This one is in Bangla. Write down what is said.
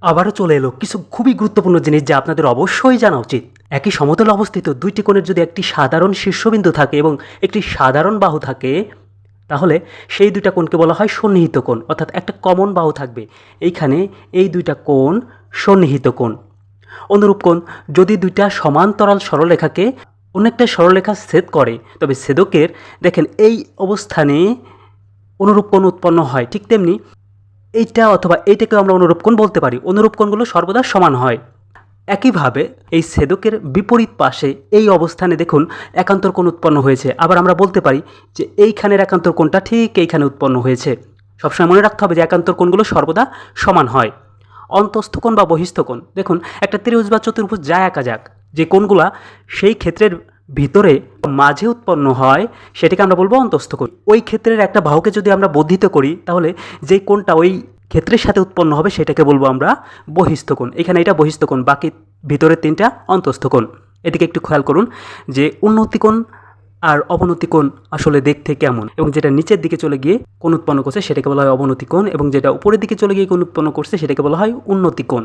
আবারও চলে এলো কিছু খুবই গুরুত্বপূর্ণ জিনিস যা আপনাদের অবশ্যই জানা উচিত। একই সমতলে অবস্থিত দুইটি কোণের যদি একটি সাধারণ শীর্ষবিন্দু থাকে এবং একটি সাধারণ বাহু থাকে, তাহলে সেই দুইটা কোণকে বলা হয় সন্নিহিত কোণ, অর্থাৎ একটা কমন বাহু থাকবে। এইখানে এই দুইটা কোণ সন্নিহিত কোণ। অনুরূপ কোণ যদি দুইটা সমান্তরাল সরলরেখাকে অন্য একটা সরলরেখা ছেদ করে, তবে ছেদকের দেখেন এই অবস্থানে অনুরূপ কোণ উৎপন্ন হয়। ঠিক তেমনি এইটা অথবা এইটাকেও আমরা অনুরূপ কোণ বলতে পারি। অনুরূপ কোণগুলো সর্বদা সমান হয়। একইভাবে এই ছেদকের বিপরীত পাশে এই অবস্থানে দেখুন একান্তর কোণ উৎপন্ন হয়েছে। আবার আমরা বলতে পারি যে এইখানের একান্তর কোণটা ঠিক এইখানে উৎপন্ন হয়েছে। সবসময় মনে রাখতে হবে যে একান্তর কোণগুলো সর্বদা সমান হয়। অন্তস্থ কোণ বা বহিস্থ কোণ, দেখুন একটা ত্রিভুজ বা চতুর্ভুজ যা আঁকা যাক, যে কোণগুলা সেই ক্ষেত্রের ভিতরে মাঝে উৎপন্ন হয় সেটাকে আমরা বলবো অন্তস্থ কোণ। ওই ক্ষেত্রের একটা বাহুকে যদি আমরা বর্ধিত করি, তাহলে যেই কোণটা ওই ক্ষেত্রের সাথে উৎপন্ন হবে সেটাকে বলবো আমরা বহিস্থ কোণ। এখানে এটা বহিস্থ কোণ, বাকি ভিতরের তিনটা অন্তস্থ কোণ। এদিকে একটু খেয়াল করুন যে উন্নতি কোণ আর অবনতি কোণ আসলে দেখতে কেমন, এবং যেটা নিচের দিকে চলে গিয়ে কোণ উৎপন্ন করছে সেটাকে বলা হয় অবনতি কোণ, এবং যেটা উপরের দিকে চলে গিয়ে কোণ উৎপন্ন করছে সেটাকে বলা হয় উন্নতি কোণ।